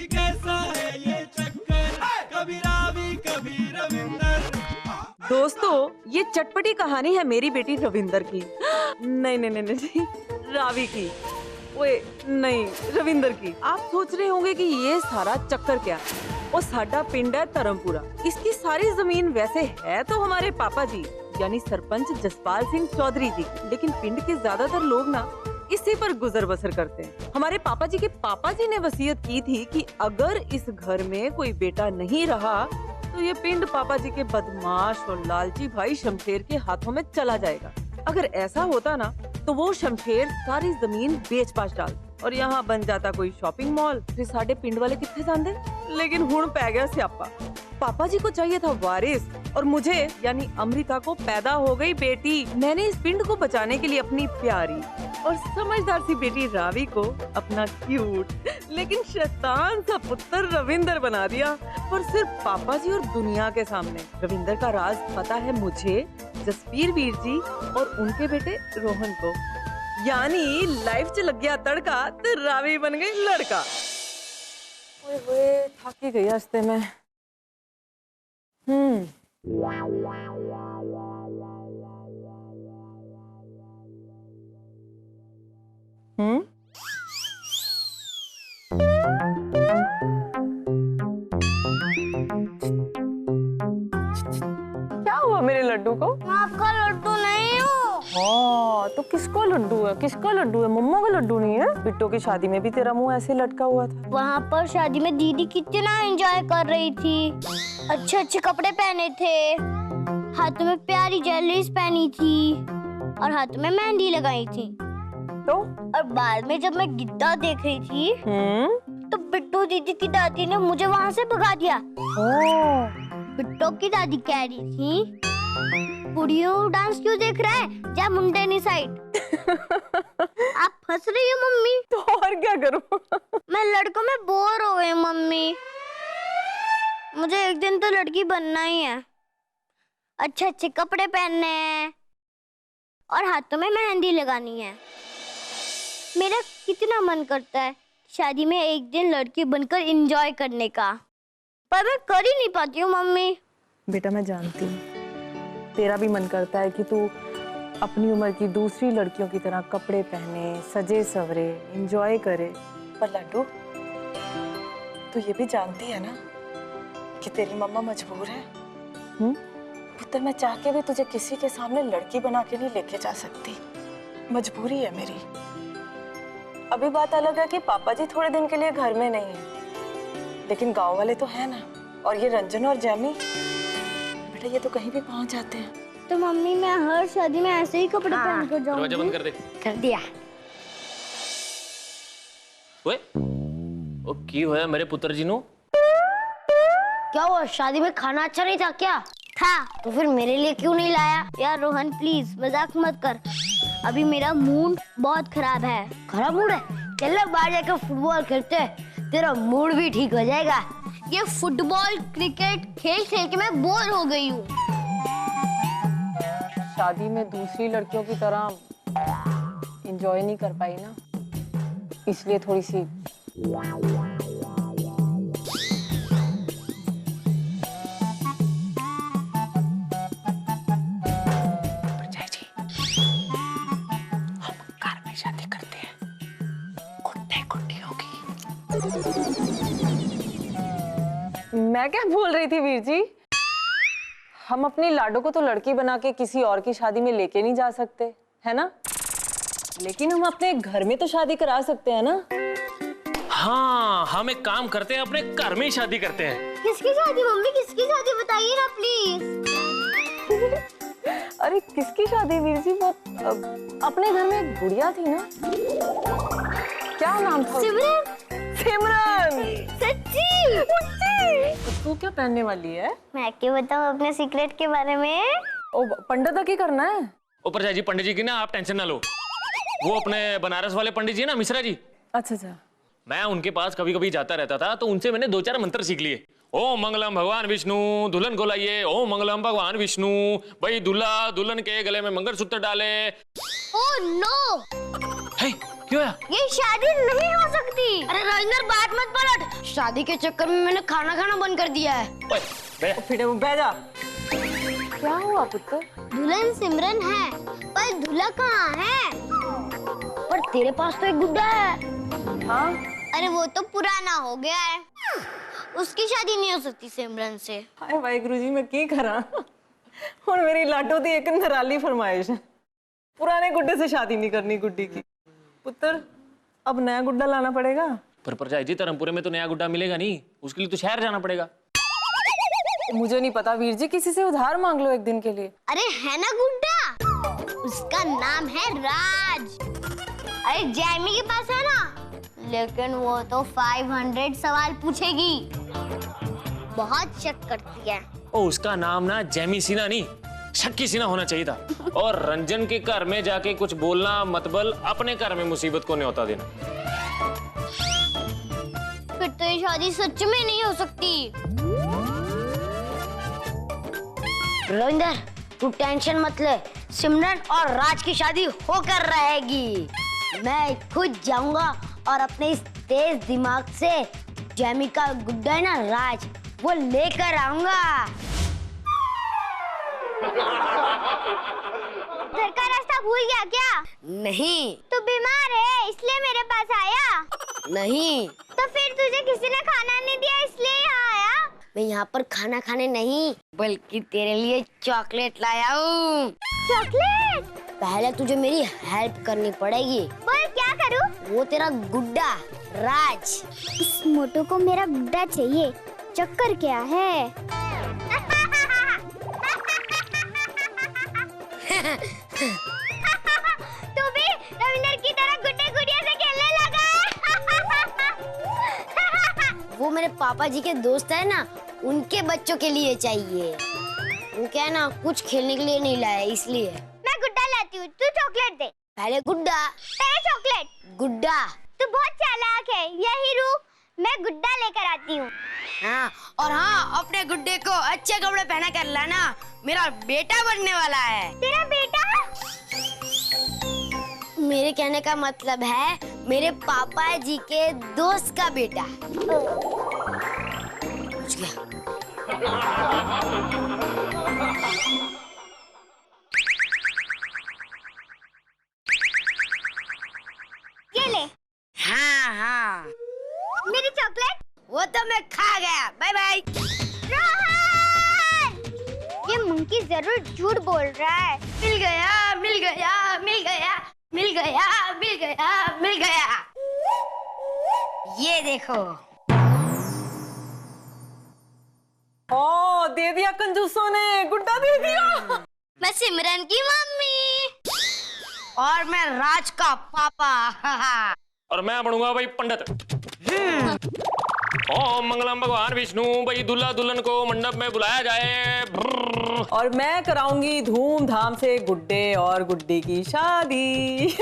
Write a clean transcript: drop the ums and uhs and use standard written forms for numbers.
कैसा है ये चक्कर, कभी रावी कभी रविंदर। दोस्तों, ये चटपटी कहानी है मेरी बेटी रविंदर की। नहीं नहीं नहीं नहीं, रावी की। ओए नहीं, रविंदर की। आप सोच रहे होंगे कि ये सारा चक्कर क्या। वो साडा पिंड है धर्मपुरा। इसकी सारी जमीन वैसे है तो हमारे पापा जी यानी सरपंच जसपाल सिंह चौधरी जी, लेकिन पिंड के ज्यादातर लोग ना इसी पर गुजर बसर करते हैं। हमारे पापा जी के पापा जी ने वसीयत की थी कि अगर इस घर में कोई बेटा नहीं रहा तो ये पिंड पापा जी के बदमाश और लालची भाई शमशेर के हाथों में चला जाएगा। अगर ऐसा होता ना तो वो शमशेर सारी जमीन बेच बाच डाल और यहाँ बन जाता कोई शॉपिंग मॉल, फिर साडे पिंड वाले कितने जांदे। लेकिन हुण पै गया स्यापा। पापा जी को चाहिए था वारिस और मुझे यानी अमृता को पैदा हो गई बेटी। मैंने इस पिंड को बचाने के लिए अपनी प्यारी और समझदार सी बेटी रावी को अपना क्यूट लेकिन शैतान सा पुत्र रविंदर बना दिया। और सिर्फ पापा जी और दुनिया के सामने रविंदर का राज पता है मुझे, जसवीर वीर जी और उनके बेटे रोहन को। यानी लाइफ च लग गया तड़का तो रावी बन गई लड़का। ओए होए, थक गई हस्ते में। क्या हुआ मेरे लड्डू को? आपका लड्डू नहीं हूँ। हाँ, तो किसको लड्डू है? किसका लड्डू है? मम्मा का लड्डू नहीं है? बिट्टो की शादी में भी तेरा मुंह ऐसे लटका हुआ था। वहाँ पर शादी में दीदी कितना एंजॉय कर रही थी, अच्छे अच्छे कपड़े पहने थे, हाथों में प्यारी ज्वेलरीज पहनी थी और हाथों में मेहंदी लगाई थी। तो और बाद में जब मैं गिद्दा देख रही थी तो बिट्टू दीदी की दादी ने मुझे वहाँ से भगा दिया। बिट्टो की दादी कह रही थी, कुड़ियों डांस क्यों देख रहा है, जा मुंडेनी साइड। आप फंस रही हो मम्मी। तो और क्या करूं? मैं लड़कों में बोर हो गई मम्मी। मुझे एक दिन तो लड़की बनना ही है, अच्छे अच्छे कपड़े पहनने हैं और हाथों में मेहंदी लगानी है। मेरा कितना मन करता है शादी में एक दिन लड़की बनकर एंजॉय करने का, पर मैं कर ही नहीं पाती हूँ मम्मी। बेटा मैं जानती हूँ तेरा भी मन करता है कि तू अपनी उम्र की दूसरी लड़कियों की तरह कपड़े पहने, सजे सवरे, एंजॉय करे। पर लड्डू, तू ये भी जानती है ना कि तेरी मम्मा मजबूर है। पुत्र, मैं चाह के भी तुझे किसी के सामने लड़की बना के नहीं लेके जा सकती, मजबूरी है मेरी। अभी बात अलग है कि पापा जी थोड़े दिन के लिए घर में नहीं है, लेकिन गांव वाले तो है ना, और ये रंजन और जैमी, बेटा ये तो कहीं भी पहुंच जाते हैं। तो मम्मी मैं हर शादी में ऐसे ही कपड़े पहन कर जाऊंगी। दरवाजा बंद कर दे। कर दिया। ओए, ओ की होया मेरे पुत्र जी नु? क्या हुआ, शादी में खाना अच्छा नहीं था क्या? था, तो फिर मेरे लिए क्यों नहीं लाया? यार रोहन प्लीज मजाक मत कर, अभी मेरा मूड बहुत खराब है। खराब मूड है? चल ना बाहर जाकर फुटबॉल खेलते हैं, तेरा मूड भी ठीक हो जाएगा। ये फुटबॉल क्रिकेट खेल खेल के मैं बोर हो गई हूँ। शादी में दूसरी लड़कियों की तरह एंजॉय नहीं कर पाई ना, इसलिए थोड़ी सी मैं क्या बोल रही थी वीर जी, हम अपनी लाडो को तो लड़की बना के किसी और की शादी में लेके नहीं जा सकते है ना, लेकिन हम अपने घर में तो शादी करा सकते हैं ना। हाँ, हम एक काम करते हैं, अपने घर में ही शादी करते हैं। किसकी शादी मम्मी, किसकी शादी बताइए ना प्लीज। अरे किसकी शादी वीर जी? वो अपने घर में एक गुड़िया थी ना, क्या नाम था? सिमरन। सिमरन। सच्ची? तो तू क्या पहनने वाली है? मैं क्यों बताऊं अपने सीक्रेट के बारे में? ओ पंडित की करना है। ऊपर जी पंडित जी की ना आप टेंशन ना लो, वो अपने बनारस वाले पंडित जी है ना मिश्रा जी। अच्छा अच्छा। मैं उनके पास कभी कभी जाता रहता था, तो उनसे मैंने 2-4 मंत्र सीख लिए। ओम मंगलम भगवान विष्णु, दुल्हन को लाइए। ओम मंगलम भगवान विष्णु, भाई दूल्हा दुल्हन के गले में मंगलसूत्र डाले। Oh no! हे, क्यों है? ये शादी नहीं हो सकती। अरे राजेंद्र बात मत पलट, शादी के चक्कर में मैंने खाना खाना बंद कर दिया है। ओए, बे, फिर बह जा। क्या हुआ पुत्र? दुल्हन सिमरन है पर दूल्हा कहाँ है? पर तेरे पास तो एक गुड्डा है। हाँ अरे वो तो पुराना हो गया है, उसकी शादी नहीं हो सकती सिमरन से। हाय वाहिगुरु जी, मैं की करा। हुण मेरी लाडो दी एक नराली फरमाइश है, पुराने गुड्डे से शादी नहीं करनी गुड्डी की। पुत्र अब नया गुड्डा लाना पड़ेगा। पर परजाई जी धर्मपुरे में तो नया गुड्डा मिलेगा नहीं, उसके लिए तो शहर जाना पड़ेगा। मुझे नहीं पता वीर जी, किसी से उधार मांग लो एक दिन के लिए। अरे है ना गुड्डा, उसका नाम है राज। अरे जैमी के पास है ना, लेकिन वो तो 500 सवाल पूछेगी, बहुत शक करती है। ओ उसका नाम ना जैमी सिन्हा नहीं, शक्की सिन्हा होना चाहिए था। और रंजन के घर में जाके कुछ बोलना मतलब अपने घर में मुसीबत को न्योता देना। फिर तो ये शादी सच में नहीं हो सकती। रविंदर तू टेंशन मत ले, सिमरन और राज की शादी होकर रहेगी। मैं खुद जाऊंगा और अपने इस तेज दिमाग से जैमी का गुड्डा है ना राज, वो लेकर आऊंगा। घर का रास्ता भूल गया क्या? नहीं। तू बीमार है इसलिए मेरे पास आया? नहीं। तो फिर तुझे किसी ने खाना नहीं दिया इसलिए यहाँ आया? मैं यहाँ पर खाना खाने नहीं बल्कि तेरे लिए चॉकलेट लाया हूँ। चॉकलेट? पहले तुझे मेरी हेल्प करनी पड़ेगी। बोल क्या करूँ? वो तेरा गुड्डा राज। इस मोटू को मेरा गुड्डा चाहिए, चक्कर क्या है? तू भी रविंदर की तरह गुड्डे गुड़िया से खेलने लगा। वो मेरे पापा जी के दोस्त है ना, उनके बच्चों के लिए चाहिए। वो क्या है ना, कुछ खेलने के लिए नहीं लाया इसलिए। मैं गुड्डा लाती हूँ, तू चॉकलेट दे। पहले गुड्डा, पहले चॉकलेट। गुड्डा। तू बहुत चालाक है, यही रुक, मैं गुड्डा लेकर आती हूँ। हाँ, और हाँ अपने गुड्डे को अच्छे कपड़े पहना कर लाना, मेरा बेटा बनने वाला है। तेरा बेटा? मेरे कहने का मतलब है मेरे पापा जी के दोस्त का बेटा। पूछ गया। ये ले। हाँ हाँ। मेरी चॉकलेट? वो तो मैं खा गया। Bye bye. रोहन! ये मंकी जरूर झूठ बोल रहा है। मिल गया, मिल गया, मिल गया, मिल गया, मिल गया, मिल गया। ये देखो। ओ दे दिया कंजूसों ने, गुड्डा दे दिया। मैं सिमरन की मम्मी और मैं राज का पापा। और मैं बनूंगा भाई पंडित। ओम मंगलम भगवान विष्णु। भाई दूल्हा दुल्हन को मंडप में बुलाया जाए। और मैं कराऊंगी धूमधाम से गुड्डे और गुड्डी की शादी।